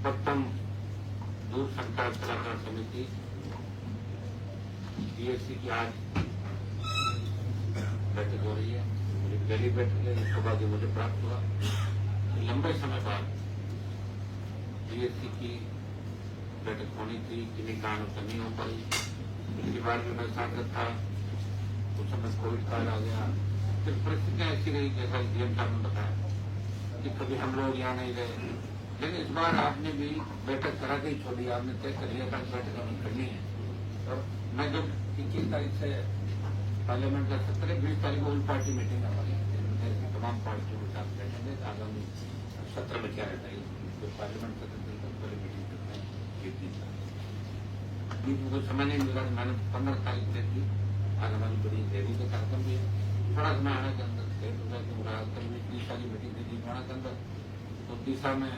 प्रथम दूरसंचार सलाहकार समिति बीएससी की आज बैठक हो रही है। मुझे पहली बैठक है, इस सौभाग्य मुझे प्राप्त हुआ। लंबे समय बाद बीएससी की बैठक होनी थी, किन्हीं कारणों से नहीं हो पाई। पिछली बार भी मैं सांसद था, उस समय कोविड काल आ गया। फिर परिस्थितियां ऐसी रही जैसा डीएम साहब ने बताया कि कभी हम लोग यहाँ नहीं रहे। लेकिन इस बार आपने भी बैठक करा के ही छोड़ी, आपने तय कर लिया था बैठक हमें करनी है। और मैं जब 21 तारीख से पार्लियामेंट का 17-20 तारीख को उल पार्टी मीटिंग हमारी तमाम पार्टियों के साथ बैठेंगे। आगामी सत्र में क्या रहता है, जो पार्लियामेंट सत्र पहले मीटिंग करते हैं। बीच में कोई समय नहीं मिला, मैंने 15 तारीख से की। आज हमारी बड़ी देरी का कार्यक्रम भी है। थोड़ा समय आने के अंदर इतनी सारी मीटिंग थी दीपाना के अंदर, तो दिशा में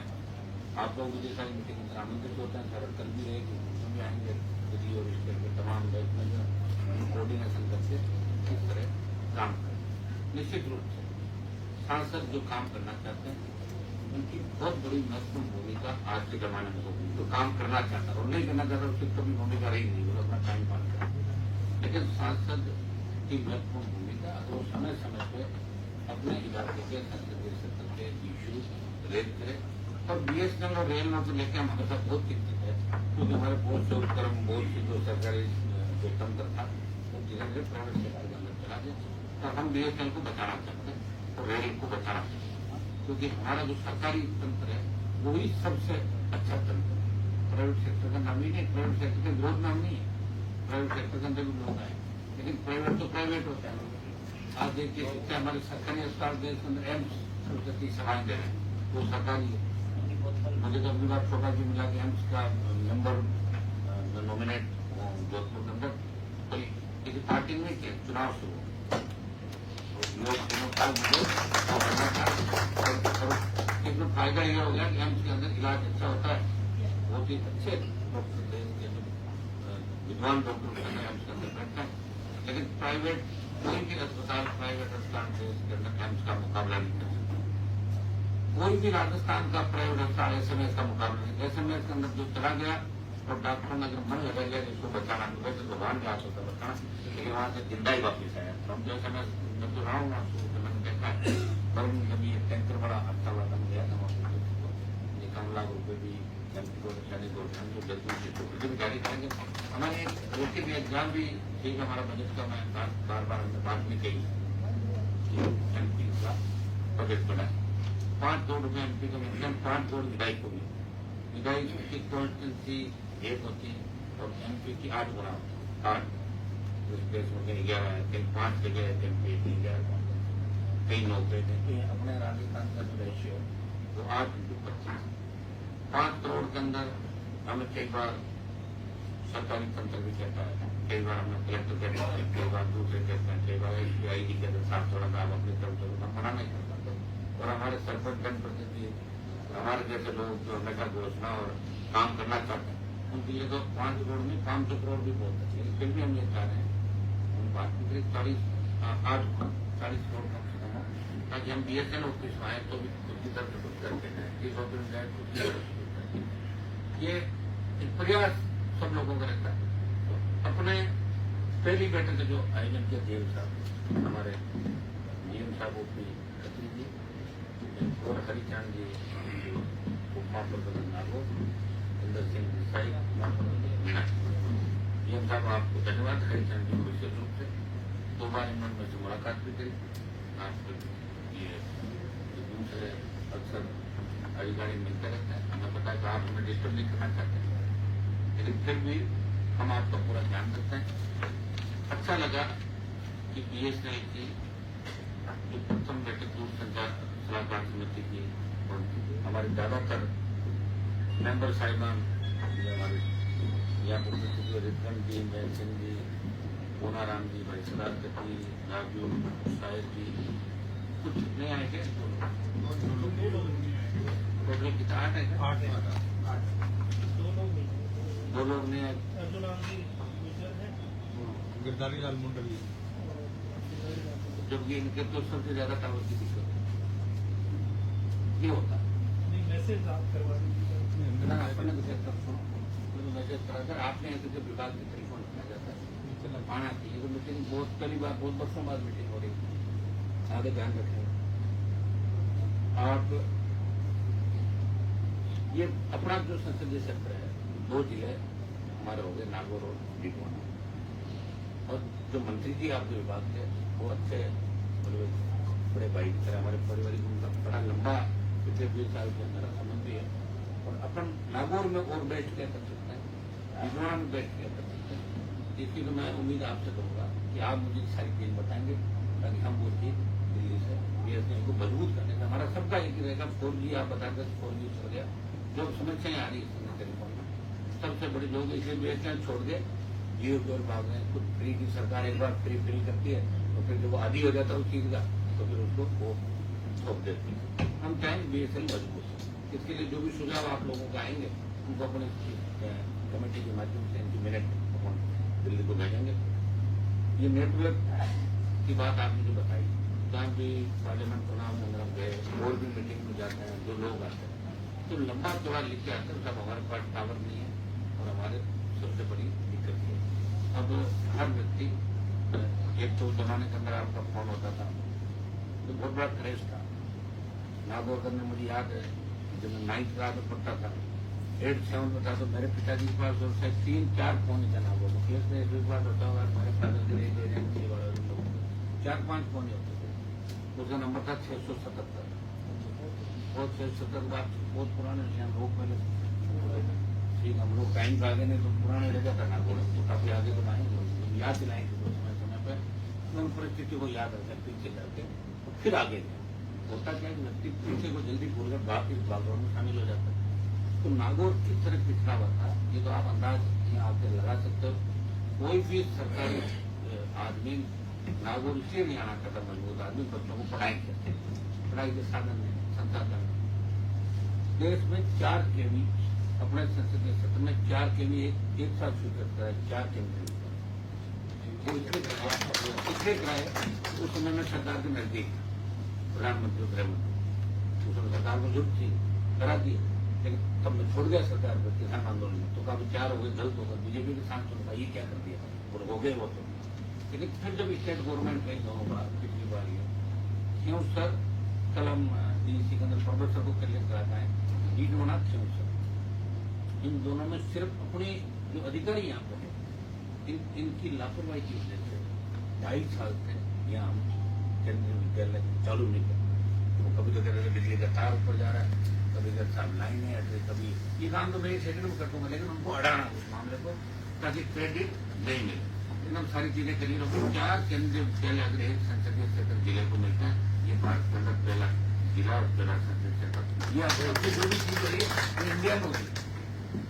आप लोग भी सारी मीटिंग में आमंत्रित होते हैं। सर कल भी रहेगी, उसमें भी आएंगे। दिल्ली और स्टेट के तमाम बैंक में जो कोऑर्डिनेशन करके किस तरह काम करें। निश्चित रूप से सांसद जो काम करना चाहते हैं उनकी बहुत बड़ी महत्वपूर्ण भूमिका आज के जमाने में होगी। जो काम करना चाहता है और नहीं करना चाहता उसकी कभी भूमिका रही नहीं, वो अपना टाइम पास करें। लेकिन सांसद की महत्वपूर्ण भूमिका वो समय समय पे अपने इलाके के संसदीय क्षेत्र के इश्यूज रेज करे। और बीएसएनएल और रेल को लेकर हम हमेशा बहुत चिंतित है, क्योंकि हमारे बोर्ड से उपक्रम बोर्ड की जो सरकारी जो तंत्र था वो धीरे धीरे प्राइवेट सेक्टर के अंदर चला गया। तो हम बीएसएनएल को बचाना चाहते हैं और रेल को बचाना चाहते हैं, क्योंकि हमारा जो सरकारी तंत्र है वही सबसे अच्छा तंत्र है। प्राइवेट सेक्टर का नाम ही नहीं, प्राइवेट सेक्टर का विरोध नाम नहीं है। प्राइवेट सेक्टर के अंदर भी लोग आए, लेकिन प्राइवेट तो प्राइवेट होता है। आज देखिए जितने हमारे सरकारी अस्पताल देश के अंदर एम्स सरस्वती सेवाएं दे रहे हैं वो सरकारी है। मुझे तो अगली बार सौभाग्य मिला कि एम्स का नंबर नॉमिनेट जोधपुर के अंदर कोई किसी पार्टी में किया, चुनाव शुरू इसमें फायदा यह हो गया कि एम्स के अंदर इलाज अच्छा होता है। बहुत ही अच्छे डॉक्टर विद्वान डॉक्टर एम्स के अंदर बैठते हैं। लेकिन प्राइवेट कोई भी अस्पताल प्राइवेट अस्पताल से इसके अंदर एम्स का मुकाबला नहीं कर सकता। कोई भी राजस्थान का प्राइवेट अस्पताल एसएमएस का मुकाबला नहीं। एसएमएस के अंदर जो चला गया और डॉक्टर ने अगर मन लगा गया इसको बचाना, तो वैसे भगवान का हाथ होता बचाना, लेकिन वहां से जिंदा ही वापिस आया। हम जो एसएमएस मैं तो रहा हूँ मैंने देखा है, पर कभी एक टैंकर बड़ा अच्छा हुआ था, गया था वहाँ 51 लाख रुपए भी जारी करेंगे। हमारे रोटी भी एग्जाम भी ठीक, हमारा बजट का मैं बार बार हमने बात भी कही कि एमपी का बजट बढ़ा है। 5 करोड़ रुपए एमपी का मिनिमम 5 करोड़ विधायक को भी। विधायक की कॉन्स्टिट्यूंसी 1 होती है और एमपी की 8 गुना होती है। 8 देश में कहीं 11 है, कहीं 5 जगह है एमपी, कहीं 11 कहीं 9 पे थे। अपने राजस्थान का जो रेशियो वो 8:25। 5 करोड़ के अंदर हमें कई बार सरकारी तंत्र भी कहता है, कई बार हमें कलेक्टर कहते हैं, कई बार दूसरे कहते हैं, कई बार एसबीआई जी कहते हैं साफ थोड़ा सा अपनी तरफ से हम मना नहीं कर सकते। और हमारे सरपंच जनप्रतिनिधि हमारे जैसे लोग जो हमेशा घोषणा और काम करना चाहते हैं उनके लिए तो 5 करोड़ में 500 करोड़ भी बहुत है। लेकिन फिर भी हम ये चाह रहे हैं उन बात की 40 करोड़ कम से कम हो, ताकि हम बीएसएनएल ऑफिस आए तो भी कुछ इधर से कुछ करते हैं, इस ऑफिस जाए कुछ। ये प्रयास सब लोगों का रहता है। तो अपने पहली बैठक जो आयोजन किया डीएम साहब, हमारे डीएम साहब ओपी खत्री जी और हरिचांद जी उपमहाप्रबंधक नागौर, इंदर सिंह देसाई मीना। डीएम साहब आपको धन्यवाद। हरिचांद जी को विशेष रूप से 2 बार इन्होंने से मुलाकात भी करी। आपको ये दूसरे अक्सर अधिकारी मिलते रहते हैं, हमें पता है कि आप हमें डिस्टर्ब नहीं करना चाहते हैं, लेकिन फिर भी हम आपका पूरा ध्यान रखते हैं। अच्छा लगा कि बीएसएनएल की जो प्रथम बैठक दूरसंचार सलाहकार समिति की और हमारे ज्यादातर मेंबर साहिबान हमारे यहाँ पर रिजवन जी, जय सिंह जी, पूनाराम जी, भाई सदाकत जी, राजू शायर जी, कुछ नहीं आए थे। 2 लोग कितना 8 है, 2 लोग नहीं आए। गिरधारी लाल मंडल, जबकि इनके तो सबसे ज्यादा टावर की दिक्कत ये होता है। मैसेज आप करवा दीजिए। इतना अपने मैसेज करा सर आपने यहाँ से विभाग के टेलीफोन रखा जाता है आना चाहिए। तो मीटिंग बहुत पहली बार बहुत वर्षों बाद मीटिंग हो रही है, आगे ध्यान रखेंगे आप। ये अपना जो संसदीय क्षेत्र है 2 जिले हमारे हो गए, नागौर और डीडवाना, और जो मंत्री जी आपके विभाग के वो अच्छे बड़े भाई की तरह हमारे पारिवारिक उनका बड़ा लंबा पिछले 20 साल के अंदर संबंध भी है। और अपन नागौर में और बैठ के कर सकते हैं, डीडवाना में बैठ के कर सकते हैं। इसकी तो मैं उम्मीद आपसे करूंगा कि आप मुझे सारी चीज बताएंगे ताकि हम वो चीज दिल्ली से बीएसएनएल को मजबूत करने का हमारा सबका एक रहेगा। 4G आप बता दें 4G हो गया, जो समस्याएं आ रही है टेलीफोन में सबसे बड़ी लोग इसलिए बीएसएनएल छोड़ के जियो की ओर भाग रहे हैं। कुछ फ्री की सरकार एक बार फ्री करती है तो फिर जब वो आदि हो जाता है उस चीज का तो फिर उसको वो थोप देती है। हम चाहेंगे बीएसएनएल मजबूत है, इसके लिए जो भी सुझाव आप लोगों को आएंगे उनको अपने कमेटी के माध्यम से इनकी मिनट दिल्ली को भेजेंगे। ये नेटवर्क की बात आपने जो बताई, जहाँ भी पार्लियामेंट चुनाव में हम गए और भी मीटिंग में जाते हैं, जो लोग आते हैं तो लंबा चौड़ा लिख के आते हैं, सब हमारे पास टावर नहीं है और हमारे सबसे बड़ी दिक्कत है। अब हर व्यक्ति एक तो जमाने के अंदर आपका फोन होता था तो बहुत बड़ा क्रेज था। नागौर करने मुझे याद है जब मैं 9th क्लास में पढ़ता था 8-7 में था तो मेरे पिताजी के पास 3-4 फोन था नागौर में। केस में एक बार होता होगा मेरे फादर के लिए 4-5 फोन होते थे। उसका नंबर था 677 और 677 बात बहुत पुराने लोग पहले ठीक हम लोग टाइम का आगे नहीं तो पुराने रह जाता नागौर तो काफी आगे तो नहीं याद दिलाएंगे तो समय पे उन परिस्थिति को याद रखें पीछे करके तो फिर आगे होता क्या व्यक्ति पीछे को जल्दी भूल कर भागदौड़ में शामिल हो जाता है। तो नागौर किस तरह पिछड़ा हुआ था ये तो आप अंदाज यहाँ आके लगा सकते हो। कोई भी सरकारी आदमी नागौर इसलिए नहीं आना चाहता मजबूत आदमी बच्चों को पढ़ाई करते, पढ़ाई के साधन में संसाधन। देश में 4 केवी अपने संसदीय क्षेत्र में 4 केवी एक साथ स्वीकृत करा है, 4 केवी इसलिए कराए उस समय में सरकार के नजदीक प्रधानमंत्री गृह मंत्री उस समय सरकार को जरूरत थी करा दी, लेकिन तब मैं छोड़ गया सरकार पर किसान आंदोलन में तो काफी 4 हो गए गलत होगा बीजेपी के साथ चुनता ये क्या कर दिया और हो गए वो तो। लेकिन फिर जब स्टेट गवर्नमेंट गई दोनों बार पिछली बार ये क्यों सर कल हम डीसी के अंदर प्रोफेसर को क्लियर कराता है डीडवाना क्यों सर इन दोनों में सिर्फ अपने जो अधिकारी यहाँ पर इनकी लापरवाही की वजह से 2.5 साल से यहाँ हम केंद्रीय विद्यालय चालू नहीं करते। वो कभी तो कह रहे बिजली का तार ऊपर जा रहा है, कभी कहते साहब लाइन है, कभी ये काम तो मैं 1 सेकंड में कर दूंगा, लेकिन उनको अड़ाना उस मामले को ताकि क्रेडिट नहीं मिले। लेकिन हम सारी चीजें करिए रखो। 4 केंद्रीय विद्यालय अगर एक संसदीय क्षेत्र जिले को मिलते हैं ये भारत के अंदर पहला जिला और पहला संसदीय क्षेत्र ये आपकी जो भी चीज रही है इंडिया में होगी।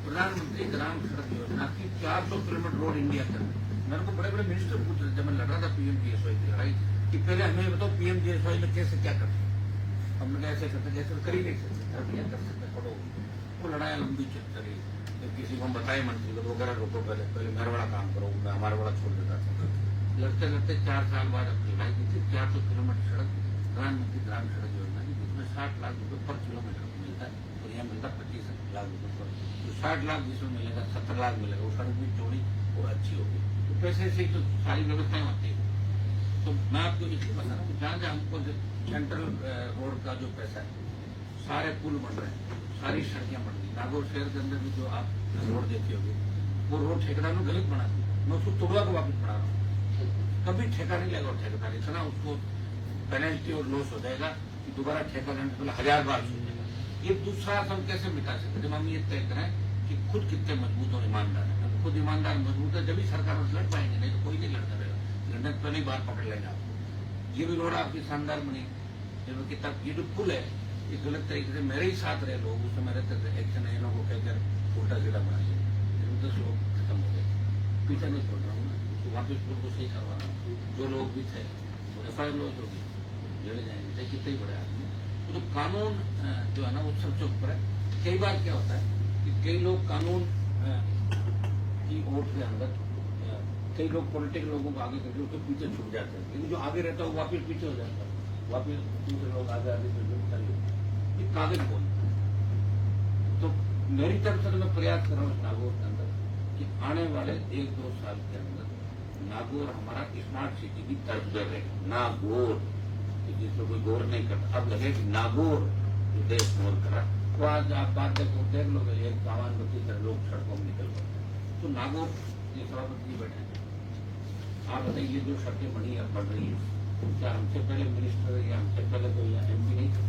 प्रधानमंत्री ग्राम सड़क योजना की 400 किलोमीटर रोड इंडिया के अंदर मेरे को बड़े बड़े मिनिस्टर पूछ रहे जब मैं लड़ रहा था पीएमजीएसवाई की लड़ाई कि पहले हमें बताओ पीएमजीएसवाई में कैसे क्या करते हमने ऐसे करते जैसे कर ही नहीं सकते क्या कर सकते पढ़ो वो लड़ाई लंबी चल रही जब किसी को हम बताए मंत्री को वगैरह रोको पहले मेरा बड़ा काम करो मैं हमारा बड़ा छोड़ देता था। लड़ते लड़ते 4 साल बाद अपनी लड़ाई की थी 400 किलोमीटर सड़क प्रधानमंत्री ग्राम सड़क योजना की जिसमें 60 लाख रुपए पर किलोमीटर मिलता है और यहाँ मिलता 25 लाख रुपए पर। तो 60 लाख जिसमें मिलेगा 70 लाख मिलेगा वो सड़क भी चौड़ी और अच्छी होगी तो पैसे से तो सारी व्यवस्थाएं होती है। तो मैं आपको इसलिए बता रहा हूँ जहाँ जहाँ हमको सेंट्रल रोड का जो पैसा है सारे पुल बन रहे हैं सारी सड़कें बन रही। नागौर शहर के अंदर भी जो आप रोड देखी होगी वो रोड ठेकेदार ने गलत बना दी, मैं उसको तोड़वा को वापिस बढ़ा रहा हूँ। कभी ठेका नहीं लगेगा और ठेकेदार इतना उसको पेनल्टी और लॉस हो जाएगा कि दोबारा ठेका लेने से पहले 1000 बार सोचेगा। ये दूसरा हम कैसे मिटा सकते जब हम ये तय करें कि खुद कितने मजबूत और ईमानदार है। खुद ईमानदार मजबूत है जब भी सरकार में लड़ पाएंगे, नहीं तो कोई नहीं लड़ता रहेगा। लड़ने पहली बार पकड़ लेंगे आपको। ये भी रोड आपकी शानदार बनी जब किताब ये जो पुल है ये गलत तरीके से मेरे ही साथ रहे लोग उस समय रहते थे एक्शन है लोगों को कहकर उल्टा सीधा बना दिया 10 लोग खत्म हो गए। पीछा नहीं छोड़ रहा हूँ ना तो वापिस पुल को सही करवा रहा हूँ। जो लोग भी थे वो FIR लॉस होगी जड़े जाएंगे चाहे कितने ही बड़े आदमी। तो कानून जो है ना वो सबसे ऊपर है। कई बार क्या होता है कि कई लोग कानून की ओट के अंदर कई लोग पॉलिटिकल लोगों को आगे करके उसके पीछे छूट जाते हैं, लेकिन जो आगे रहता है वो वापिस पीछे हो जाता है, वापिस दूसरे लोग आगे आगे ये कागज बोलते हैं। तो मेरी तरफ से मैं प्रयास कर रहा हूँ नागौर के अंदर कि आने वाले 1-2 साल के अंदर नागौर हमारा स्मार्ट सिटी की तर्ज पर रहेगा। नागौर जिसको कोई गौर नहीं करता, अब लगे कि नागौर जो देश गौर करा, तो आज आप बात देखो देख लो एक 52 लोग सड़कों में निकल पड़ते हैं। तो नागौर ये सभापति जी बैठे हैं, आप बताइए ये जो सड़कें बनी है बढ़ रही है, क्या हमसे पहले मिनिस्टर या हमसे पहले कोई MP नहीं था,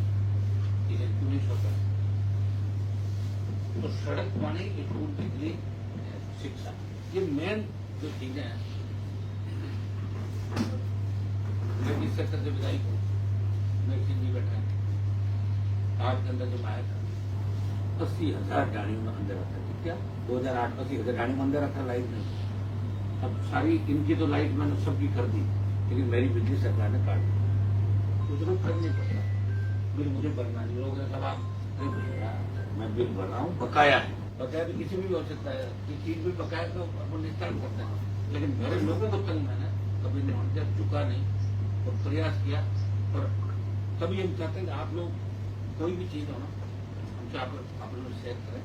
इसे क्यों नहीं सोचा? तो सड़क माने स्कूल, बिजली, शिक्षा, ये मेन जो चीजें हैं। मैं जिस सेक्टर से विदाई हूँ, मेरे सिंह जी बैठा है, आज के अंदर जब आया था 80,000 गाड़ियों में अंदर रखा था। क्या 2008 80,000 गाड़ियों में अंदर रखा, लाइट नहीं। अब सारी इनकी तो लाइट मैंने सबकी कर दी, लेकिन मेरी बिजली सरकार ने काट दी। कुछ लोग फर्क नहीं पड़ता, बिल मुझे भरना नहीं। लोग सब आप मैं बिल भर रहा हूँ, बकाया है, बकाया भी किसी भी हो सकता है, कि चीज भी बकाया तो अपन निस्तारण करते हैं, लेकिन मेरे लोगों को तक मैंने कभी नहीं चुका नहीं और प्रयास किया। और कभी हम चाहते हैं कि आप लोग कोई भी चीज हो ना, हमसे आप लोग शेयर करें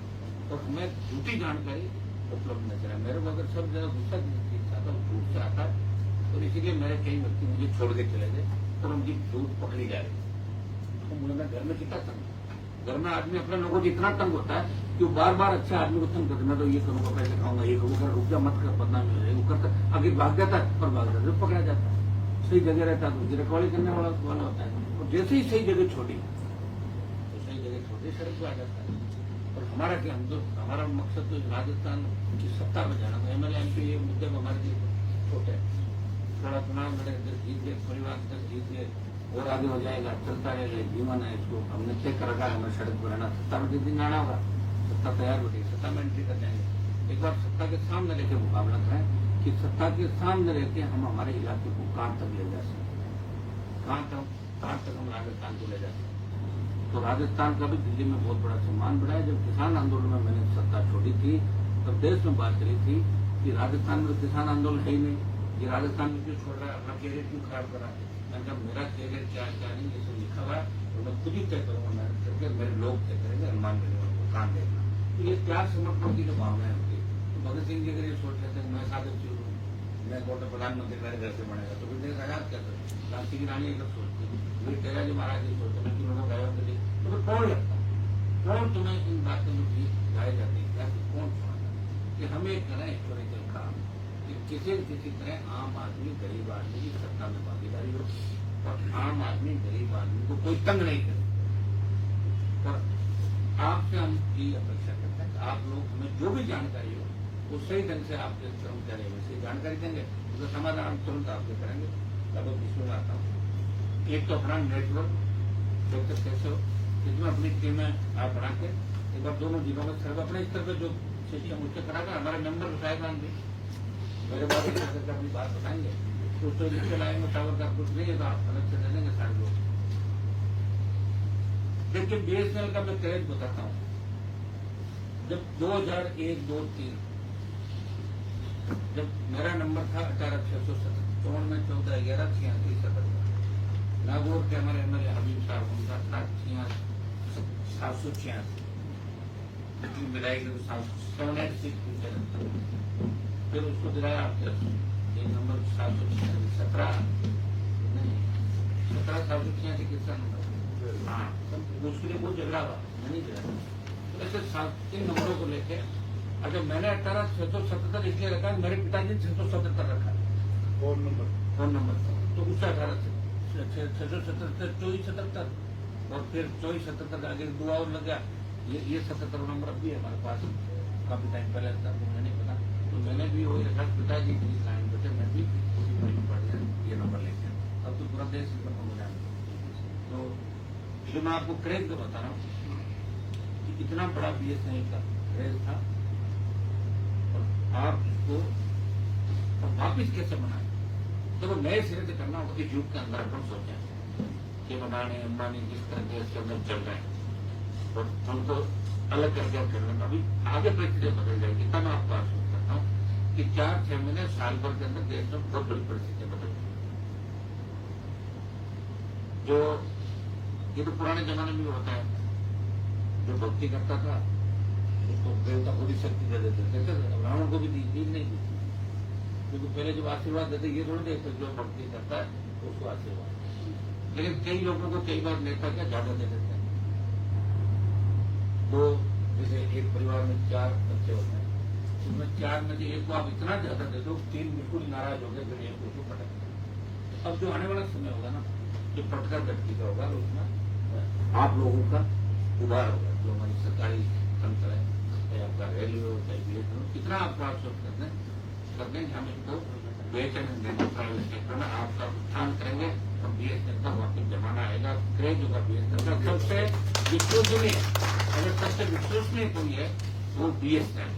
और हमें झूठी जानकारी उपलब्ध न कराए। मेरे को अगर सब जगह गुस्सा आता है, झूठ से आता है, और इसीलिए मेरे कई व्यक्ति मुझे छोड़ के चले गए और उनकी झूठ पकड़ी जा रही। तो मुझे मैं घर में कितना तंग, घर में आदमी अपने लोगों को इतना तंग होता है कि वो बार बार अच्छे आदमी को तंग करते, मैं तो ये करूंगा, पैसे खाऊंगा, ये करूंगा, रुक जा मत कर, बदनामी हो जाएगी, वो करता आगे भाग जाता है और भाग जाता है, पकड़ा जाता है। सही जगह रहता है तो रखवाली करने वाला होता है, और जैसे ही सही जगह छोड़ी तो सही जगह छोड़ी सड़क पर आ जाता है। और हमारा क्या, हम तो हमारा मकसद तो राजस्थान की सत्ता में जाना था। MLA MP ये मुद्दे हमारे लिए छोटे हैं, थोड़ा चुनाव लड़े, जीत गए, परिवार जीत गए और आगे हो जाएगा, चलता रहेगा, जीवन है, इसको हमने तय कर रखा है, हमें सड़क पर रहना, सत्ता में जिस दिन आना होगा सत्ता तैयार होगी, सत्ता में एंट्री कर जाएंगे। एक बार सत्ता के सामने लेके मुकाबला करें कि सत्ता के सामने रहते हम हमारे इलाके को कहां तक ले जा सकते, कहां तक हम राजस्थान को ले जा सकते। तो राजस्थान का भी दिल्ली में बहुत बड़ा सम्मान बढ़ा है। जब किसान आंदोलन में मैंने सत्ता छोड़ी थी तब देश में बात चली थी कि राजस्थान में किसान आंदोलन है ही नहीं, ये राजस्थान में क्यों छोड़ रहा है, अपना कैरियर क्यों खराब कर रहा है। मैंने कहा मेरा कैरियर क्या क्या नहीं, ये सब लिखा हुआ है तो मैं खुद ही तय करूंगा, मेहनत करके मेरे लोग तय करेंगे, अनुमान देने काम देगा। तो ये त्याग समर्पण की जो भावनाएं होती है, तो भगत सिंह जी अगर ये सोच लेते हैं मैं साधक चूर हूँ, मैं कोर्ट प्रधानमंत्री मेरे घर से बनेगा, तो फिर देश आजाद क्या करें। झांसी की रानी अगर सोचती, फिर तेजाजी महाराज जी सोचते, मैं तीनों गए के लिए, तो फिर कौन लगता, कौन तुम्हें इन बातों में भी गाई जाती है, कौन सुनाता कि हमें करें हिस्टोरिकल काम कि किसी न किसी तरह आम आदमी गरीब आदमी की सत्ता में भागीदारी हो और आम आदमी गरीब आदमी को कोई तंग नहीं करे। और आपसे हम ये अपेक्षा करते हैं कि आप लोग हमें जो भी जानकारी हो वो सही ढंग से आपके कर्मचारी हमें से जानकारी देंगे, उसका समाधान तुरंत आपके करेंगे। लगभग इसमें आता हूँ, एक तो अपना नेटवर्क डॉक्टर कैसे हो, इसमें अपनी टीमें आप बना के एक बार दोनों जिलों में सर्वे अपने स्तर पर जो सिटी हम उससे कराकर हमारे मेंबर विधायक भी मेरे बाद अपनी बात बताएंगे, तो उसको लिख के लाएंगे, टावर का कुछ नहीं है तो आप अलग से दे देंगे सारे लोग। देखिए BSNL का मैं क्रेज बताता हूँ, जब 2001-2-3 जब मेरा नंबर था 18,670 में 14/11/86 नागौर के हमारे MLA हबीब साहब उनका था 786 मिलाई गई 786 फिर उसको दिलाया आपके एक नंबर 17 कितना नंबर, हाँ उसके लिए बहुत झगड़ा हुआ, मैं नहीं झगड़ा। तो ऐसे 3 नंबरों को लेके अच्छा मैंने 18,677 इसलिए रखा, मेरे पिताजी ने 677 रखा फोन नंबर तो उससे 18,677 और फिर 24-77 आगे 2 और लग गया, ये 77 नंबर अब भी है हमारे पास, काफी टाइम पहले था, मुझे नहीं पता। तो मैंने भी वही रखा, पिताजी की लाइन बचे, मैं भी उसी पर पढ़ गया ये नंबर लेके, अब तो पूरा देश खत्म हो जाएगा। तो जो मैं आपको क्रेज का बता रहा हूँ कि इतना बड़ा BSNL का क्रेज था और आप इसको वापिस कैसे बनाए, तो नए सिरे से करना होगा। इस युग के अंदर अपन सोचे कि अडानी अंबानी जिस तरह के इसके अंदर चल रहे हैं और उनको अलग करके करना, अभी आगे परिस्थितियां बदल जाएगी। तब मैं आपको आश्वस्त करता हूँ कि 4-6 महीने साल भर के अंदर देश में बहुत बड़ी परिस्थितियां बदल जो ये तो पुराने जमाने में होता है, जो भक्ति करता था उसको देवता को भी शक्ति दे देते कहते थे, रावण को भी दी नहीं दी, क्योंकि पहले जब आशीर्वाद देते ये थोड़ी देते जो भक्ति करता है उसको आशीर्वाद। लेकिन कई लोगों को कई बार नेता क्या ज्यादा दे देते हैं। तो जैसे एक परिवार में 4 बच्चे होते हैं, उसमें 4 में से एक को आप इतना ज्यादा दे दो 3 बिल्कुल नाराज हो गए, फिर एक को पटक। अब जो आने वाला समय होगा ना, जो पटका व्यक्ति का होगा उसमें आप लोगों का उभार होगा। जो हमारी सरकारी तंत्र है, चाहे आपका रेलवे हो, चाहे बीएसएनएल हो, कितना आपको आश्वस्त कर देंगे, हम इसको बीएसएनएल देंगे, प्राइवेट सेक्टर में आपका उत्थान करेंगे और बीएसएनएल का वापस जमाना आएगा, क्रेज होगा बीएसएनएल का। सबसे विश्वसनीय, अगर सबसे विश्वसनीय कोई है वो बीएसएनएल।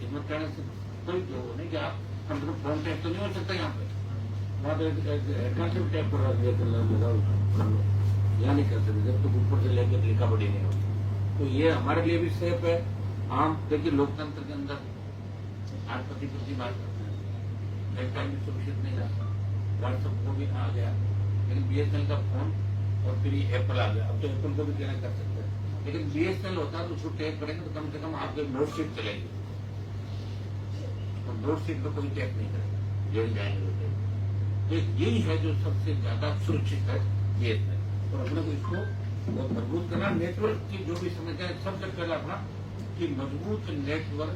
इसमें कहने से कोई जो नहीं कि आप कम से कम फोन टैप तो नहीं हो सकता यहाँ पे, वहाँ पे एडवांसिव टैप कर यहाँ नहीं कर सकते जब तक ऊपर से लेकर लिखा पड़ी नहीं होगी। तो ये हमारे लिए भी सेफ है। आम देखिए लोकतंत्र के अंदर आज पति बात करते हैं, नेक्स्ट टाइम भी सुरक्षित नहीं रहा, व्हाट्सएप को भी आ गया, लेकिन बीएसएनएल का फोन और फिर ये एप्पल आ गया। अब तो एप्पल को भी कहना कर सकते हैं, लेकिन बीएसएनएल होता तो उसको टैप करेंगे तो कम से कम आपके नोट शीट चलेगी, और नोट शीट पर कोई टैप नहीं करेगा, जेल जाएंगे। तो यही है जो सबसे ज्यादा सुरक्षित है बीएसएनएल, और अपने को इसको बहुत मजबूत करना। नेटवर्क की जो भी समस्या है, सबसे पहला अपना कि मजबूत नेटवर्क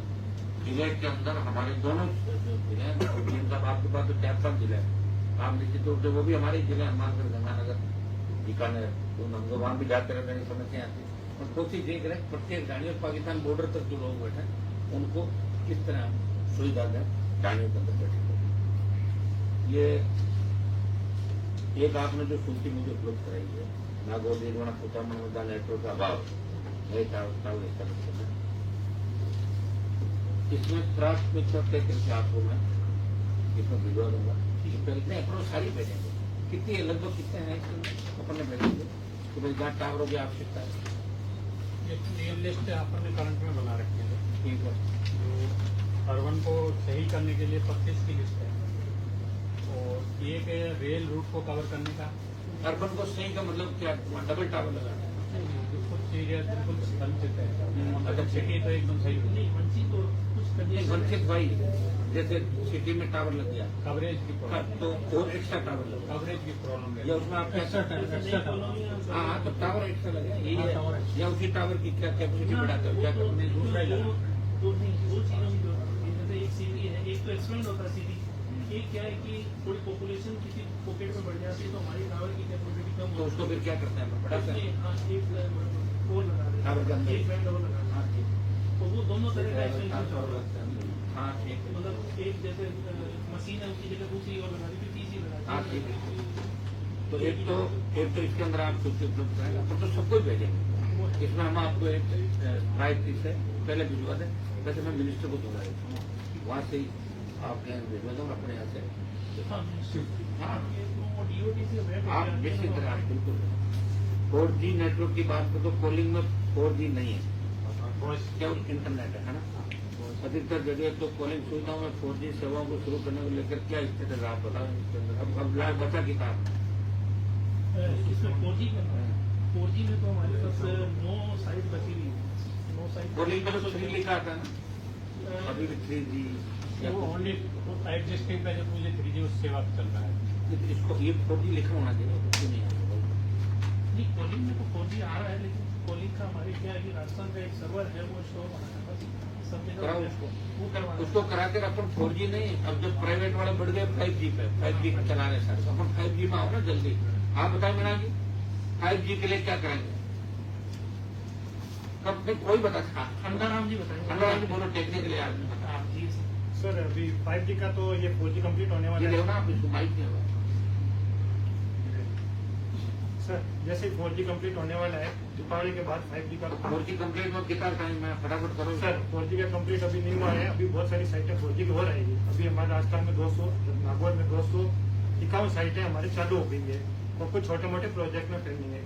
जिले के अंदर हमारे दोनों जिले हैं। आपके पास तो 4-5 जिले हैं, आप निश्चित रूप से वो भी हमारे जिले हनुमानगढ़, गंगानगर, बीकानेर, तो हम वहां भी जाते रहते हैं, समस्या आती है। और कोशिश ये करें प्रत्येक जानिए और पाकिस्तान बॉर्डर तक जो लोग बैठे उनको किस तरह सुविधा दें जानिए के अंदर बैठे। ये एक आपने जो सूची मुझे उपलब्ध कराई है, नागौर निर्माण कुचामन मुद्दा नेटवर्क का अभाव नहीं था, इसमें प्राथमिकता तय करके आपको मैं इसमें भिजवा दूंगा। पहले अप्रोच सारी भेजेंगे, कितनी लगभग कितने हैं अपन ने भेजेंगे कि भाई जहाँ टावरों की आवश्यकता है। ये लिस्ट अपन ने करंट में बना रखी है, ठीक है, जो अर्बन को सही करने के लिए 25 की लिस्ट है, और एक है रेल रूट को कवर करने का। अर्बन को सही का मतलब क्या, डबल टावर लगाना है, कुछ एरिया बिल्कुल वंचित है, अगर सिटी तो एकदम सही नहीं, वंचित तो कुछ वंचित भाई, जैसे सिटी में टावर लग गया, कवरेज की प्रॉब्लम, तो और एक्स्ट्रा टावर लगा, कवरेज की प्रॉब्लम है, या उसमें आप एक्स्ट्रा हाँ तो टावर एक्स्ट्रा लगेगा, यही है, या उसी टावर की क्या कैपेसिटी बढ़ाते हो, क्या करते हैं, दूसरा ही लगा। दो चीजों की जैसे एक सिटी है, एक तो एक्सपेंड होता है सिटी, एक क्या है कि थोड़ी पॉपुलेशन किसी पॉकेट में बढ़ जाती है तो हमारी टावर की कैपेसिटी कम तो उसको फिर क्या करते हैं, बढ़ाते हैं एक और लगा टावर के अंदर। एक बैंड और लगा, हाँ ठीक, तो वो दोनों तरह का एक्सपेंशन हाँ ठीक है, मतलब एक जैसे मशीन है उसकी जगह दूसरी और लगा दी, फिर तीसरी लगा हाँ ठीक है। तो एक तो इसके अंदर आप सूची उपलब्ध कराएंगे, अपन तो सबको ही भेजेंगे। इसमें हम आपको एक प्राइस से पहले भिजवा दें, वैसे मैं मिनिस्टर को दूंगा, वहाँ से ही आपके यहाँ भिजवा दूँ अपने यहाँ से। हाँ आप निश्चित तरह आप बिल्कुल 4G नेटवर्क की बात करो तो कॉलिंग में 4G नहीं है, केवल इंटरनेट है ना। अधिकतर जगह तो कॉलिंग सुविधाओं में 4G सेवाओं को शुरू करने को लेकर क्या स्थिति है आप बताओ। अब लाभ बचा किताब इसमें 4G में तो हमारे पास 9 साइट बची हुई है, 9 साइट कॉलिंग में तो 3 लिखा था ना, अभी भी 3G वो ओनली एडजस्टिंग का जब मुझे 3G उस सेवा चल रहा है, इसको ये 4G लिखा होना चाहिए, कुछ नहीं है। नहीं कॉलिंग में तो 4G आ रहा है, लेकिन कॉलिंग का हमारे क्या है कि राजस्थान का एक सर्वर है वो स्टोर बनाना है, बस सब कराओ जगह उसको, वो करवाना उसको करा के अपन 4G नहीं, अब जब प्राइवेट वाले बढ़ गए 5G पे, 5G पे चला रहे सर, अपन 5G में आओ ना जल्दी। आप बताए मीना जी 5G के लिए क्या करेंगे, कब नहीं कोई बता सकता। अंधाराम जी बताएंगे, अंधाराम जी बोलो, टेक्निकली आदमी बता। जी सर अभी 5G का तो ये 4G कंप्लीट होने वाला ये है देखो ना, आप इसको माइक नहीं होगा सर, जैसे 4G कंप्लीट होने वाला है, दीपावली के बाद 5G का 4G कंप्लीट में कितना टाइम है, फटाफट करो सर 4G का कंप्लीट अभी नहीं हुआ है, अभी बहुत सारी साइटें 4G की हो रहेगी। अभी हमारे राजस्थान में 200, नागौर में 251 साइटें हमारी चालू हो गई है और कुछ छोटे मोटे प्रोजेक्ट में पेंडिंग है।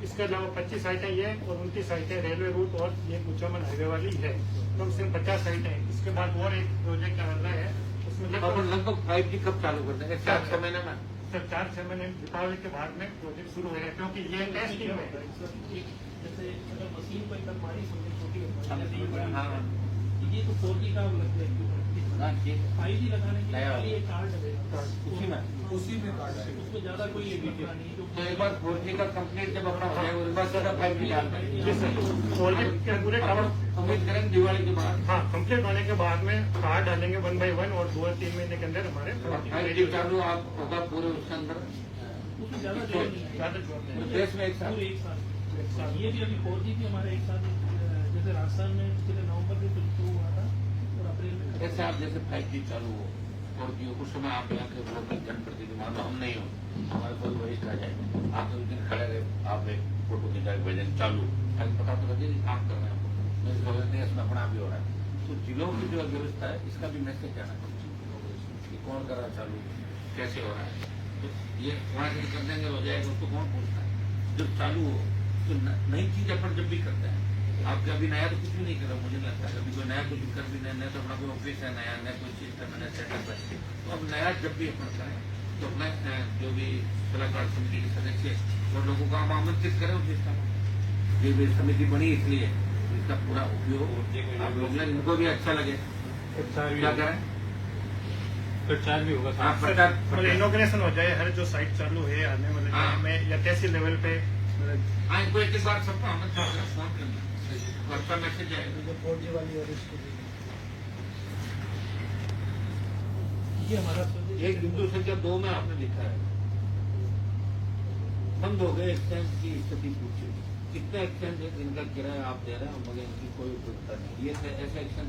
इसके अलावा 25 साइटें ये और 29 साइटें रेलवे रूट और ये कुचामन हाईवे वाली है, कम से कम 50 साइटें। इसके बाद और एक प्रोजेक्ट चल रहा है, उसमें अपन लगभग 5G कब चालू कर देंगे, 4-6 महीने में। सर 4-6 महीने दीपावली के बाद में प्रोजेक्ट शुरू होगा, क्योंकि ये टेस्टिंग में जैसे अगर मशीन को एकदम मारी समझे छोटी होती है, जैसे ये बड़ी हाँ है, ये तो 4G का लगता है। हाँ, ठीक है। 5G लगाने के लिए नया खाली एक कार्ड है, उसी में कार्ड है, उसमें ज्यादा कोई ये वीडियो नहीं जो तो एक बार 4G का कंप्लीट जब अपना हो जाएगा उसके बाद सीधा 5G डालना है। जी सर, 4G के पूरे टावर उम्मीद करें दिवाली के बाद हाँ कंप्लीट होने के बाद में कार्ड डालेंगे 1 by 1 और 2 या 3 महीने के अंदर हमारे 5G चालू आप होगा पूरे उसके अंदर उसमें ज्यादा जोर नहीं है। ज्यादा जोर नहीं है। देश में एक साथ पूरे एक साल ये भी अभी 4G भी हमारे एक साथ जैसे राजस्थान में पिछले नवंबर में शुरू हुआ था और अप्रैल में खत्म ऐसे आप जैसे 5G चालू हो और जो उस समय आप यहाँ के लोकल जनप्रतिनिधि मान लो हम नहीं हो, हमारे कोई वरिष्ठ आ जाए, आप उस दिन खड़े रहे, आप एक फोटो खिंचा के भेजें चालू, ताकि पता तो लगे कि काम कर रहे हैं, मैं समझ नहीं इसमें अपना भी हो रहा है। तो जिलों की जो व्यवस्था है इसका भी मैसेज जाना चाहिए कि कौन कर रहा है चालू, कैसे हो रहा है। तो ये वहाँ से कर देंगे हो जाएगा, उसको कौन पूछता है। जब चालू हो तो नई चीज अपन जब भी करते हैं, आप अभी नया तो कुछ भी नहीं कर रहे, मुझे लगता है अभी कोई नया कुछ कर भी नहीं, नया तो अपना कोई ऑफिस है, नया कोई सिस्टम है, नया सेटअप है। तो अब नया जब भी अपन करें तो अपने जो भी सलाहकार समिति के सदस्य और लोगों को हम आमंत्रित करें उस सिस्टम में। ये भी समिति बनी इसलिए इसका पूरा उपयोग आप लोग इनको भी अच्छा लगे, क्या करें प्रचार भी होगा। आप प्रचार मतलब इनोग्रेशन हो जाए हर जो साइट चालू है आने वाले हाँ। टाइम में या तहसील लेवल पे हाँ इनको एक बार सबको आमंत्रित करें, फोन करना आपका मैसेज आएगा। 4G वाली और ये हमारा एक बिंदु संख्या 2 में आपने लिखा है बंद हो गए एक्सचेंज की स्थिति पूछी, कितने एक्सचेंज है जिनका किराया आप दे रहे हैं मगर इनकी कोई उपयोगिता नहीं, ये ऐसा एक्सचेंज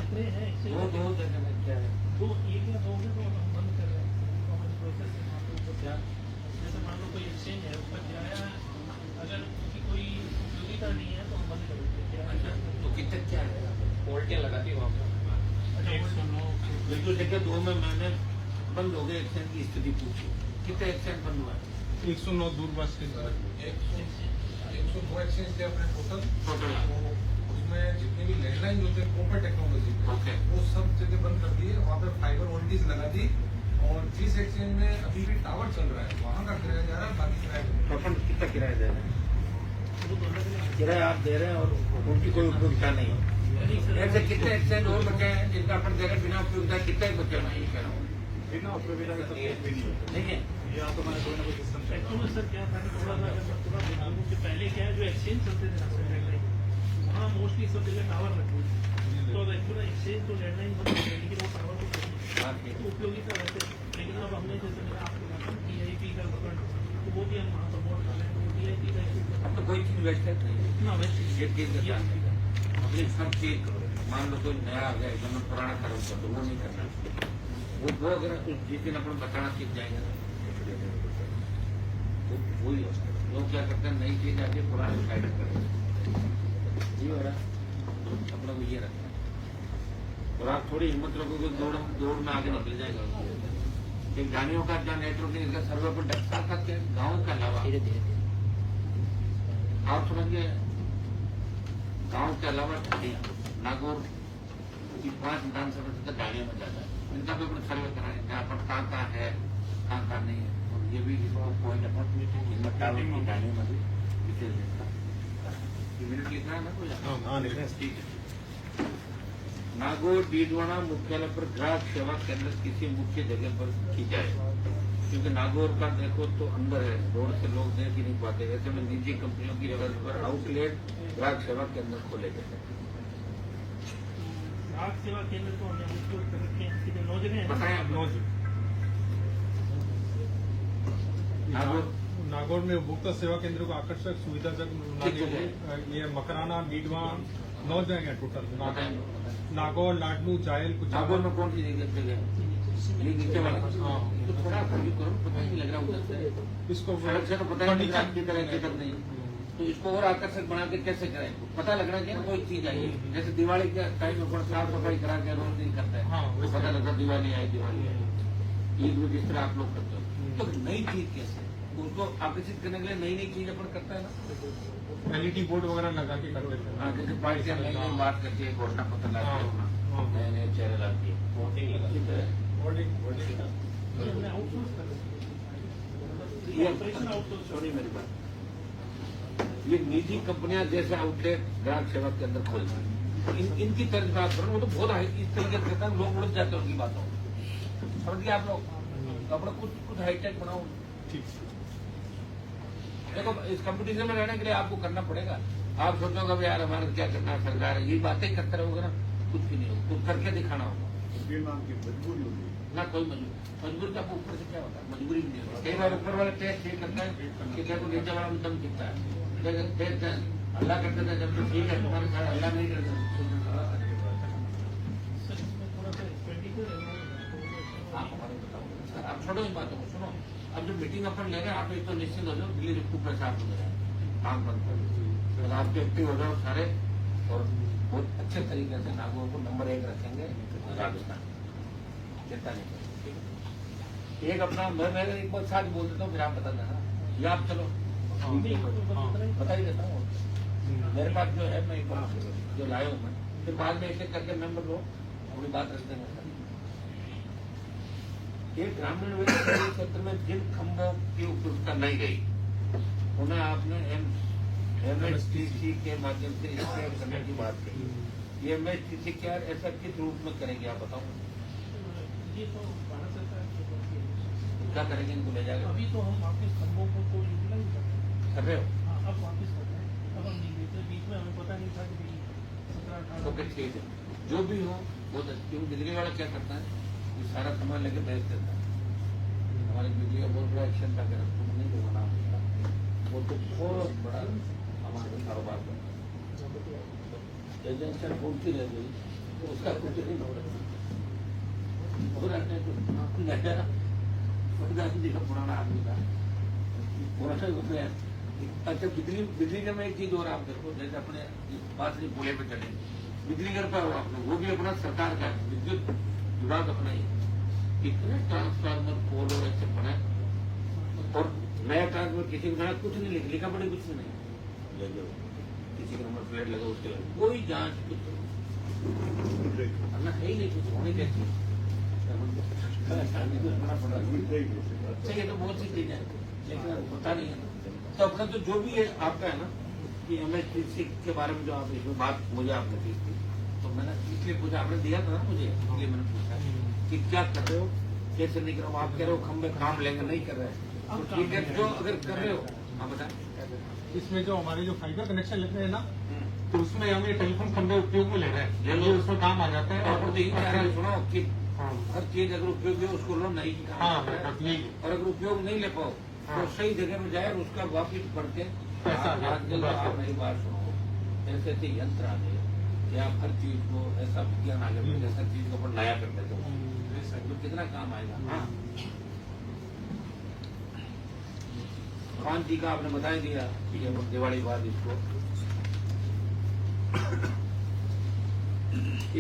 कितने हैं दो जगह में क्या है तो एक या दो में तो हम बंद कर रहे हैं तो हमारे प्रोसेस से मान लो क्या जैसे मान लो कोई एक्सचेंज है उसका किराया अगर उसकी कोई उपयोगिता नहीं है तो हम बंद कर देते हैं किराया। तो कितने क्या है पोल्टियाँ लगाती है वहाँ पर। बिल्कुल संख्या 2 में मैंने बंद हो गए एक्सचेंज की स्थिति पूछी, कितने एक्सचेंज बंद हुआ है 109 दूरभाष के 102 एक्सचेंज थे अपने टोटल। टोटल उसमें जितने भी लैंडलाइन होते हैं कॉपर टेक्नोलॉजी पे ओके वो सब जगह बंद कर दिए, वहाँ पे फाइबर वोल्टेज लगा दी। और जिस एक्सचेंज में अभी भी टावर चल रहा है वहाँ का किराया जा रहा है, बाकी किराया अपन कितना किराया दे रहे हैं, वो तो अलग अलग किराया आप दे रहे हैं और उनकी कोई उपयोगिता नहीं है। ऐसे कितने एक्सचेंज और बचे हैं जिनका अपन दे रहे हैं बिना उपयोगिता, कितने बचे मैं ये कह रहा हूँ नहीं है। एक्चुअली सर क्या था कि थोड़ा सा अगर मैं थोड़ा बता दूं कि पहले क्या है जो एक्सचेंज चलते थे ना लैंडलाइन वहाँ मोस्टली सब जगह टावर रखते थे तो अब एक्चुअली एक्सचेंज तो लैंडलाइन बंद हो गए लेकिन वो टावर को तो उपयोगिता रहते लेकिन अब हमने जैसे मैंने आपको कहा TIP का पकड़ तो वो भी हम वहाँ प्रमोट कर रहे हैं तो TIP का issue अब तो कोई चीज वेस्टेज नहीं है, ना वैसे ये चीज का ध्यान देगा। अपनी सब चीज मान लो कोई नया आ गया एकदम पुराना कर्म कर दो, वो नहीं करना। वो अगर जिस दिन अपन बताना सीख जाएंगे ना तो वही होता है। लोग क्या करते हैं नई चीज आके पुरानी साइड करें, ये हो रहा है अपना को ये रखना है। और आप थोड़ी हिम्मत रखोगे दौड़ में आगे निकल जाएगा। एक गाड़ियों का जहाँ नेटवर्क नहीं इसका सर्वे पर साथ साथ के गाँव के अलावा आप समझिए गांव के अलावा नागौर की 5 विधानसभा तक गाड़ियों में जाता है, इनका भी अपना सर्वे कराएं जहाँ पर कहाँ है कहाँ नहीं है। और ये भी पॉइंट अपन हिम्मत टावर की गाड़ियों में भी डिटेल मिनट लिखना है ना कोई ठीक है। नागौर डीडवाना मुख्यालय पर ग्राहक सेवा केंद्र किसी मुख्य जगह पर की जाए, क्योंकि नागौर का देखो तो अंदर है, रोड से लोग देख ही नहीं पाते। ऐसे में निजी कंपनियों की जगह पर आउटलेट ग्राहक सेवा केंद्र खोले गए। ग्राहक सेवा केंद्र को हमने उपयोग कर रखे हैं सीधे 9 जगह हैं ना? बताएं आप लोग। नागौर में उपभोक्ता सेवा केंद्र को आकर्षक सुविधाजनक ये मकराना डीडवा 9 जगह है टोटल। नागौर लाडनू जायल कुछ नागौर में कौन सी जगह है ये नीचे वाला? हाँ। तो थोड़ा करो, पता नहीं लग रहा उधर से इसको सड़क से तो पता नहीं लग की तरह इधर नहीं, तो इसको और आकर्षक बना के कैसे करें, पता लगना चाहिए ना कोई चीज आई है। जैसे दिवाली के टाइम में थोड़ा साफ सफाई करा के रोज दिन करते हैं, हाँ, तो पता लगता दिवाली आई दिवाली आई। ईद में जिस तरह आप लोग करते हो, तो नई चीज कैसे उसको आकर्षित करने के लिए नई नई चीज अपन करता है ना। LED बोर्ड वगैरह लगा के कर देते हैं। हाँ, जैसे पार्टियां नई नई बात करती है, घोषणा पत्र लाती है, नए नए चेहरे लाती है। ये हमने आउटसोर्स कर रखा है। ये ऑपरेशन आउटसोर्स सुनिए मेरी बात, ये निजी कंपनियां जैसे आउटलेट ग्राहक सेवा के अंदर खोलती हैं, इनकी तर्ज बात करो, वो तो बहुत इस तरीके से करता है, लोग उड़ जाते हैं उनकी बातों, समझ गए आप लोग? तो अपना कुछ हाईटेक बनाओ। ठीक देखो इस कंपटीशन में रहने के लिए आपको करना पड़ेगा। आप सोचोगे यार हमारा क्या करना है, सरकार है, ये बातें करते रहोगे ना, कुछ भी नहीं होगा, कुछ करके दिखाना होगा मजबूरी होगी ना। कोई मजबूरी का ऊपर से क्या होता है, मजबूरी भी नहीं होती। कई बार ऊपर वाले टैक्स ये करता है कि देखो नीचे वाला दम कितना है, लेकिन टैक्स अल्लाह करते थे जब तो ठीक है, तुम्हारे साथ अल्लाह नहीं करते। सर इसमें थोड़ा सा एक्सपेंडिचर है आप हमारे बताओ सर, आप छोड़ो इन बातों को, सुनो। अब जो मीटिंग अपन ले रहे हैं, आप एक तो निश्चित हो जाओ, दिल्ली से खूब पैसा आपको दे रहा है, काम बंद कर दो। आप एक्टिव हो जाओ सारे, और बहुत अच्छे तरीके से नागों को नंबर 1 रखेंगे राजस्थान, चिंता नहीं करें, ठीक है? एक अपना मैं एक बार साथ बोल देता हूँ, फिर आप बता देना, या आप चलो बता ही देता हूँ। मेरे पास जो है मैं एक बार जो लाया हूँ मैं, फिर बाद में एक एक करके मेंबर लोग अपनी बात रख देंगे। ये ग्रामीण विकास क्षेत्र में जिन खंभों की उपयुक्तता नहीं गई, उन्हें आपने MHTC के माध्यम से इसके करने की बात कही। ये MHTC क्या ऐसा किस रूप में करेंगे आप बताओ? ये तो भारत सरकार की पॉलिसी है। क्या करेंगे, इनको ले जाएगा? अभी तो हम वापस खंभों को तो यूटिलाइज कर रहे हैं। कर रहे हो? हाँ, अब वापस कर रहे हैं। अब हम नहीं देते, बीच में हमें पता नहीं था कि 17-18 ओके ठीक है, जो भी हो बहुत अच्छी। क्योंकि बिजली वाला क्या करता है, ये सारा सामान लेके बेच देता है। हमारी बिजली का बहुत बड़ा एक्शन था, तुम नहीं दूंगा नाम उसका, वो तो बहुत बड़ा हमारे कारोबार का एजेंसियां बोलती रह गई, तो उसका कुछ नहीं हो रहा। जी का पुराना आदमी था, पुराना उसमें अच्छा बिजली का मैं एक चीज और आप देखो, जैसे अपने बात नहीं पुणे पे चले, बिजली घर पर हो आपने, वो भी अपना सरकार का है, विद्युत विभाग अपना ही, इतने ट्रांसफार्मर पोल ऐसे बने, और नया ट्रांसफार्मर किसी को बनाया, कुछ नहीं लिखा पड़े, कुछ नहीं ले जाओ, किसी का नंबर प्लेट लगा उसके लिए कोई जांच कुछ करना है ही नहीं, कुछ होने क्या चाहिए। अच्छा ये तो बहुत सी चीजें हैं, लेकिन पता नहीं है। तो अपना तो जो भी है आपका है ना, कि MHTC के बारे में जो आप इसमें बात मुझे आपने की थी, तो मैंने इसलिए पूछा, आपने दिया था ना मुझे, इसलिए मैंने पूछा कि क्या कर रहे हो, कैसे नहीं कर रहे हो। आप कह रहे हो खंबे काम लेंगे, नहीं कर रहे हैं, तो ठीक है, जो अगर कर रहे हो आप बताएं। इसमें जो हमारे जो फाइबर कनेक्शन लेते हैं ना, तो उसमें हम ये टेलीफोन खंभे उपयोग में ले रहे हैं, ले लो। ये उसमें काम आ जाता है। और तो यही कह रहा है, सुनो कि हाँ हर चीज अगर उपयोग है उसको लो, नहीं की काम हाँ, कर रहा है। यही। और अगर उपयोग नहीं ले पाओ हाँ। तो सही जगह में जाए और उसका वापिस पढ़ के पैसा आजकल आप मेरी बात सुनो, ऐसे ऐसे यंत्र आ गए कि आप हर चीज को ऐसा विज्ञान आ गया, हर चीज को अपन नया कर देते हो, तो कितना काम आएगा। हाँ 5G का आपने बता ही दिया कि ये दिवाली बाद इसको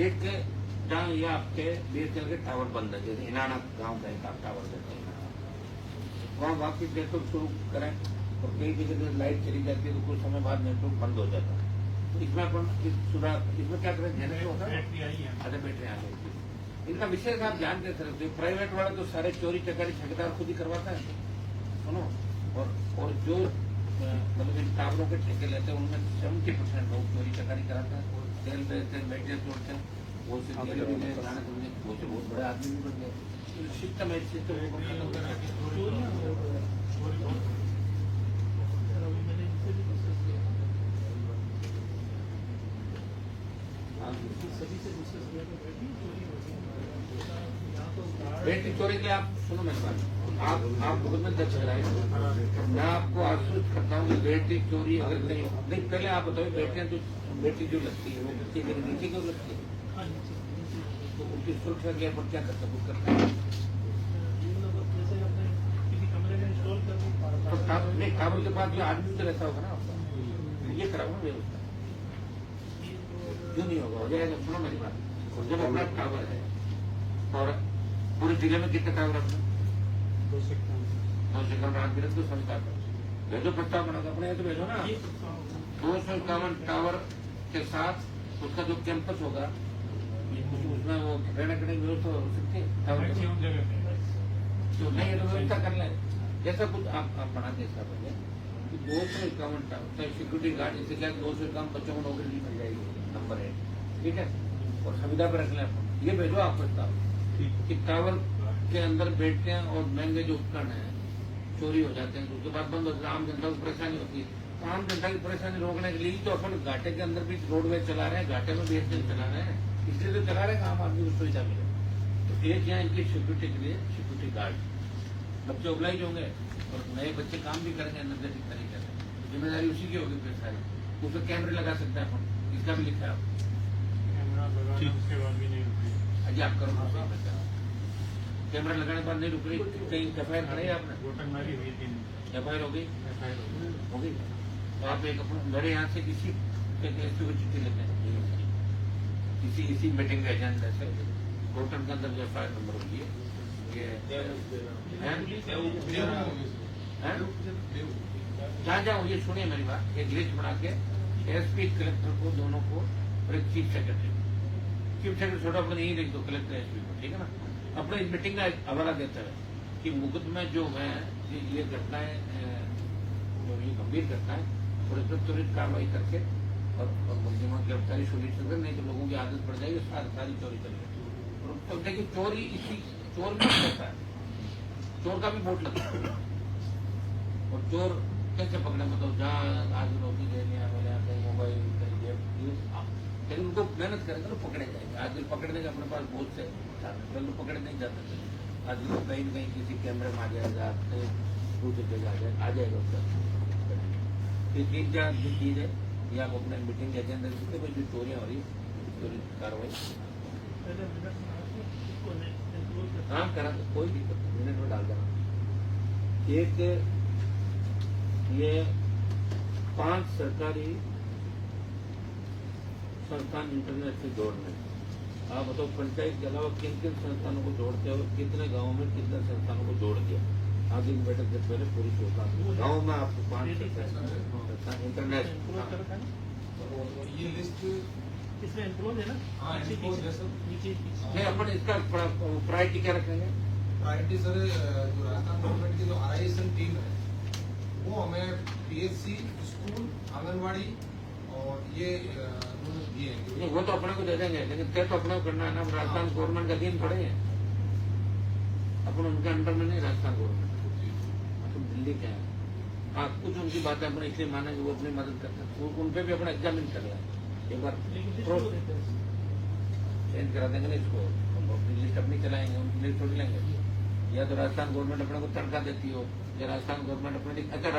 एक जहाँ ये आपके BSNL के टावर बंद है, जैसे इनाना गांव का एक आप टावर देते हैं, वहाँ वापिस नेटवर्क शुरू करें, और कई जगह लाइट चली जाती है तो कुछ समय बाद नेटवर्क बंद हो जाता है। तो इसमें अपन सुधार, इसमें क्या करें, जनरेटर होता है, अच्छा बैटरी आ गई। इनका विशेष आप ध्यान दे सकते हो, प्राइवेट वाला तो सारे चोरी चकारी ठेकेदार खुद ही करवाता है, सुनो। और जो मतलब इन टावरों के ठेके लेते हैं उनमें 70% लोग चोरी चकारी कराते हैं, तेल बेचते हैं, बैटरी तोड़ते हैं, वो से बहुत बड़े आदमी भी बन गए। सिस्टम है, सिस्टम चोरियां हो रही हैं। सर, अभी मैंने इनसे भी डिस्कस किया, सभी से डिस्कस किया तो बैटरी चोरी हो रही है। यहाँ तो बैटरी चोरी के आप सुनो मेरी बात, आप खुद में दर्ज कराए, मैं आपको आश्वस्त करता हूँ कि बैटरी चोरी अगर नहीं, पहले आप बताओ बैटरियाँ जो बैटरी जो लगती है वो कितनी देर नीचे क्यों लगती है, हाँ नीचे तो उनकी सुरक्षा के पर क्या करता कुछ करता है। जैसे अपने किसी कमरे में इंस्टॉल कर दी तो नहीं टावर के पास जो आदमी तो रहता होगा ना आपका, ये कराओ ना व्यवस्था, क्यों नहीं होगा, हो जाएगा। सुनो मेरी बात, और जब अपना टावर है, और पूरे जिले में कितने टावर अपने 251 रात बिरत तो संस्था भेजो, प्रस्ताव बनाओ अपने, तो भेजो ना। 251 टावर के साथ उसका जो कैंपस होगा, उसमें वो रहने के लिए व्यवस्था हो सकती है टावर, तो नहीं है तो व्यवस्था कर ले, जैसा कुछ आप बना के हिसाब है कि 251 टावर सिक्योरिटी गार्ड, जैसे क्या 251 बच्चों को नौकरी मिल जाएगी, नंबर है, ठीक है। और संविदा पर रख लें अपन, ये भेजो आप प्रस्ताव कि टावर के अंदर बैठते हैं और महंगे जो उपकरण है चोरी हो जाते हैं, तो उसके बाद बंद होते हैं, आम जनता को परेशानी होती है। तो आम जनता की परेशानी रोकने के लिए तो अपन घाटे के अंदर भी रोडवेज चला रहे हैं, घाटे में BSNL चला रहे हैं, इसलिए तो चला रहे हैं कि आम आदमी को सुविधा मिले। तो एक यहाँ इनकी सिक्योरिटी के लिए सिक्योरिटी गार्ड, बच्चे ओबलाइज होंगे और नए बच्चे काम भी करेंगे एनर्जेटिक तरीके से, जिम्मेदारी उसी की होगी फिर सारी। उसमें कैमरे लगा सकते हैं अपन, इसका भी लिखा है आप, कैमरा लगाना उसके बाद भी नहीं रुकी। अजी आप करो, कैमरा लगाने के बाद नहीं रुक रही, कहीं FIR खड़े आपने, गोटनमारी हुई थी, FIR हो गई, FIR हो गई। तो आप एक अपना मेरे यहाँ से किसी SPO को चिट्ठी लेते हैं, इसी मीटिंग के एजेंडा से गोटन के अंदर जो FIR नंबर होगी ये जहाँ जहाँ ये सुनिए मेरी बात, एक लिस्ट बना के SP कलेक्टर को दोनों को और एक चीफ सेक्रेटरी छोटा अपन यही लिख दो, कलेक्टर SP को, ठीक है ना। अपने इस मीटिंग का हवाला देता है कि मुकदमे जो है ये घटनाएं जो ये गंभीर घटना है और इस पर त्वरित कार्रवाई करके और मुलजिमों की गिरफ्तारी सुनिश्चित कर, नहीं तो लोगों की आदत पड़ जाएगी सारी चोरी करेंगे। तो देखिए चोरी इसी चोर में रहता है, चोर का भी वोट लगता है। और चोर कैसे पकड़े, मतलब जहाँ आज नौकरी दे लिया कहीं मोबाइल कहीं जेब, लेकिन उनको मेहनत करेंगे तो पकड़े जाएंगे। आज पकड़ने के अपने पास बहुत से साधन, तो पकड़े नहीं जाते थे, आज कहीं न कहीं किसी कैमरे में आ जाएगा, दूसरी जगह आ जाएगा उसका। ये तीन चार जो चीज है ये आप अपने मीटिंग के एजेंडे में जो चोरियां हो रही है, चोरी कार्रवाई हाँ करा तो कोई दिक्कत नहीं, मिनट में डाल देना। एक ये 5 सरकारी संस्थान इंटरनेट से जोड़ने, आप बताओ पंचायत के अलावा किन किन संस्थानों को जोड़ते हो, कितने गांवों में कितने संस्थानों को जोड़ दिया। आज एक बैठक से पहले पूरी सोचा गाँव में आपको 5 इंटरनेट ये लिस्ट इसमें एनक्लोज है ना, हाँ, नीचे enclose है सर। नीचे नहीं, अपन इसका प्रायोरिटी क्या रखेंगे? प्रायोरिटी सर जो राजस्थान गवर्नमेंट की जो RISN टीम है वो हमें PSC, स्कूल, आंगनबाड़ी और ये दिए हैं। नहीं वो तो अपने को दे देंगे, लेकिन तय तो अपने को करना है ना। राजस्थान गवर्नमेंट का अधीन पड़े हैं अपन, उनके अंडर में नहीं राजस्थान गवर्नमेंट, तुम दिल्ली के हैं। हाँ कुछ उनकी बातें अपने इसलिए माने कि वो अपनी मदद करते हैं, उन पे भी अपना एग्जामिन कर रहे हैं एक बार, चेंज करा देंगे ना इसको, अपनी लिस्ट अपनी चलाएंगे, उनकी लिस्ट थोड़ी लेंगे। या तो राजस्थान गवर्नमेंट अपने को तड़का देती हो, या राजस्थान गवर्नमेंट अपने अच्छा